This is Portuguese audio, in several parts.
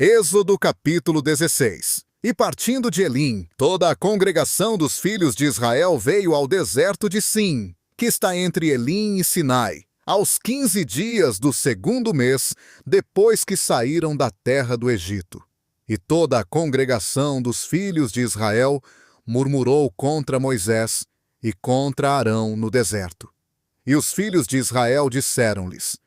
Êxodo capítulo 16. E partindo de Elim, toda a congregação dos filhos de Israel veio ao deserto de Sim, que está entre Elim e Sinai, aos 15 dias do segundo mês, depois que saíram da terra do Egito. E toda a congregação dos filhos de Israel murmurou contra Moisés e contra Arão no deserto. E os filhos de Israel disseram-lhes: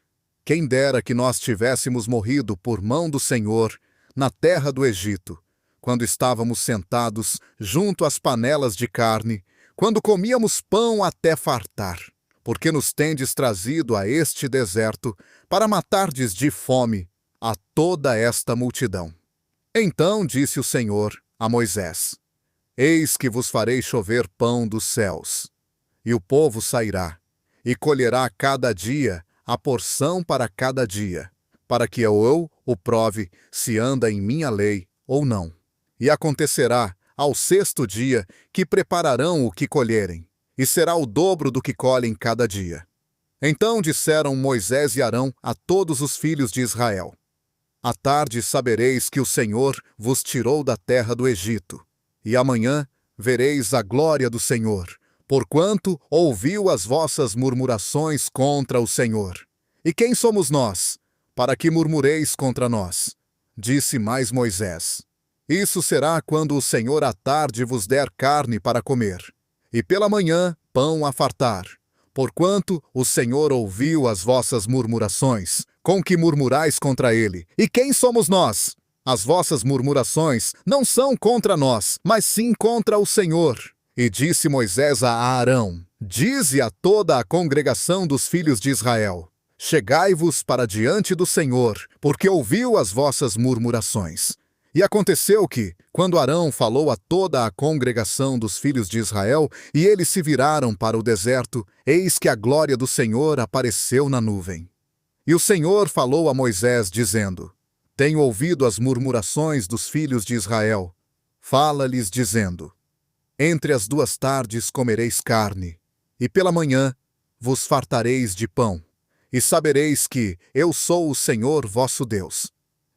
quem dera que nós tivéssemos morrido por mão do Senhor na terra do Egito, quando estávamos sentados junto às panelas de carne, quando comíamos pão até fartar, porque nos tendes trazido a este deserto para matardes de fome a toda esta multidão. Então disse o Senhor a Moisés: eis que vos farei chover pão dos céus, e o povo sairá, e colherá cada dia a porção para cada dia, para que eu o prove se anda em minha lei ou não. E acontecerá ao sexto dia que prepararão o que colherem, e será o dobro do que colhem cada dia. Então disseram Moisés e Arão a todos os filhos de Israel: à tarde sabereis que o Senhor vos tirou da terra do Egito, e amanhã vereis a glória do Senhor, porquanto ouviu as vossas murmurações contra o Senhor. E quem somos nós, para que murmureis contra nós? Disse mais Moisés: isso será quando o Senhor à tarde vos der carne para comer, e pela manhã pão a fartar, porquanto o Senhor ouviu as vossas murmurações, com que murmurais contra ele. E quem somos nós? As vossas murmurações não são contra nós, mas sim contra o Senhor. E disse Moisés a Arão: dize a toda a congregação dos filhos de Israel: chegai-vos para diante do Senhor, porque ouviu as vossas murmurações. E aconteceu que, quando Arão falou a toda a congregação dos filhos de Israel, e eles se viraram para o deserto, eis que a glória do Senhor apareceu na nuvem. E o Senhor falou a Moisés, dizendo: tenho ouvido as murmurações dos filhos de Israel. Fala-lhes, dizendo: entre as duas tardes comereis carne, e pela manhã vos fartareis de pão, e sabereis que eu sou o Senhor vosso Deus.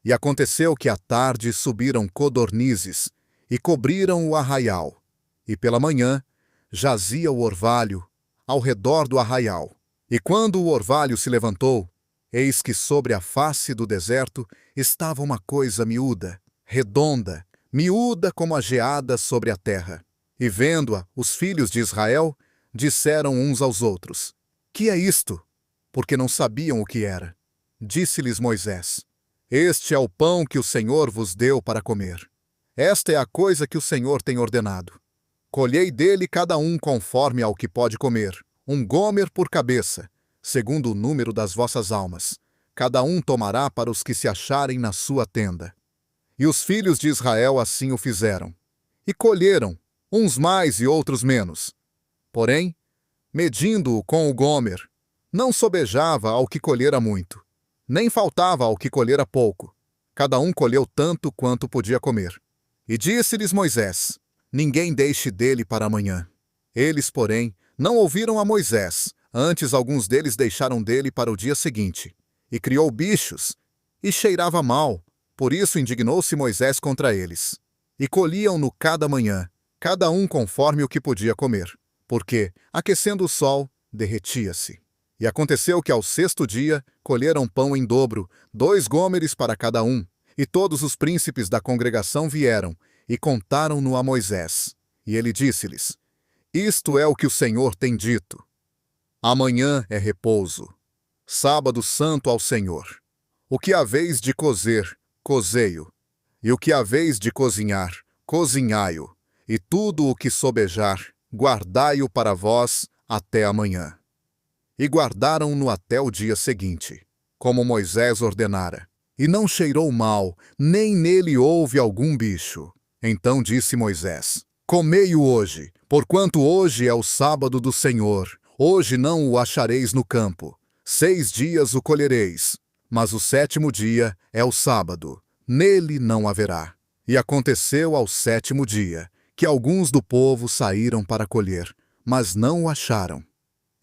E aconteceu que à tarde subiram codornizes, e cobriram o arraial, e pela manhã jazia o orvalho ao redor do arraial. E quando o orvalho se levantou, eis que sobre a face do deserto estava uma coisa miúda, redonda, miúda como a geada sobre a terra. E vendo-a, os filhos de Israel disseram uns aos outros: que é isto? Porque não sabiam o que era. Disse-lhes Moisés: este é o pão que o Senhor vos deu para comer. Esta é a coisa que o Senhor tem ordenado. Colhei dele cada um conforme ao que pode comer, um gomer por cabeça, segundo o número das vossas almas. Cada um tomará para os que se acharem na sua tenda. E os filhos de Israel assim o fizeram. E colheram, uns mais e outros menos. Porém, medindo-o com o gomer, não sobejava ao que colhera muito, nem faltava ao que colhera pouco. Cada um colheu tanto quanto podia comer. E disse-lhes Moisés: ninguém deixe dele para amanhã. Eles, porém, não ouviram a Moisés, antes alguns deles deixaram dele para o dia seguinte. E criou bichos, e cheirava mal, por isso indignou-se Moisés contra eles. E colhiam-no cada manhã, cada um conforme o que podia comer, porque, aquecendo o sol, derretia-se. E aconteceu que ao sexto dia colheram pão em dobro, 2 gômeres para cada um, e todos os príncipes da congregação vieram, e contaram-no a Moisés. E ele disse-lhes: isto é o que o Senhor tem dito. Amanhã é repouso, sábado santo ao Senhor. O que haveis de cozer, cozei-o, e o que haveis de cozinhar, cozinhai-o, e tudo o que sobejar, guardai-o para vós até amanhã. E guardaram-no até o dia seguinte, como Moisés ordenara. E não cheirou mal, nem nele houve algum bicho. Então disse Moisés: comei-o hoje, porquanto hoje é o sábado do Senhor. Hoje não o achareis no campo. 6 dias o colhereis, mas o 7º dia é o sábado. Nele não haverá. E aconteceu ao 7º dia, que alguns do povo saíram para colher, mas não o acharam.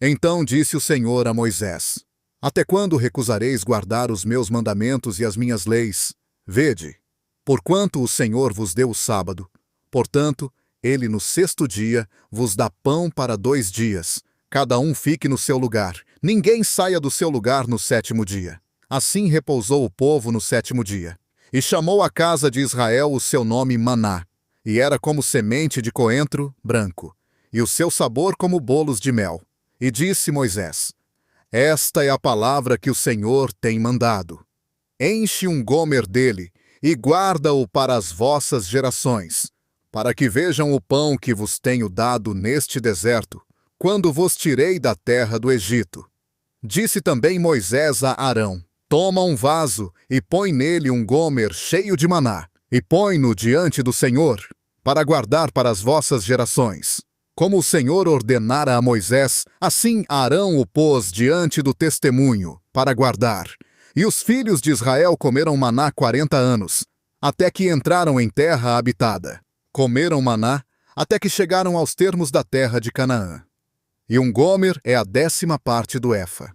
Então disse o Senhor a Moisés: até quando recusareis guardar os meus mandamentos e as minhas leis? Vede, Porquanto o Senhor vos deu o sábado, portanto, ele no sexto dia vos dá pão para 2 dias. Cada um fique no seu lugar. Ninguém saia do seu lugar no sétimo dia. Assim repousou o povo no sétimo dia. E chamou a casa de Israel o seu nome Maná. E era como semente de coentro branco, e o seu sabor como bolos de mel. E disse Moisés: Esta é a palavra que o Senhor tem mandado. Enche um gomer dele, e guarda-o para as vossas gerações, para que vejam o pão que vos tenho dado neste deserto, quando vos tirei da terra do Egito. Disse também Moisés a Arão: Toma um vaso, e põe nele um gomer cheio de maná, e põe-no diante do Senhor, para guardar para as vossas gerações. Como o Senhor ordenara a Moisés, assim Arão o pôs diante do testemunho, para guardar. E os filhos de Israel comeram maná 40 anos, até que entraram em terra habitada. Comeram maná, até que chegaram aos termos da terra de Canaã. E um gomer é a 10ª parte do efa.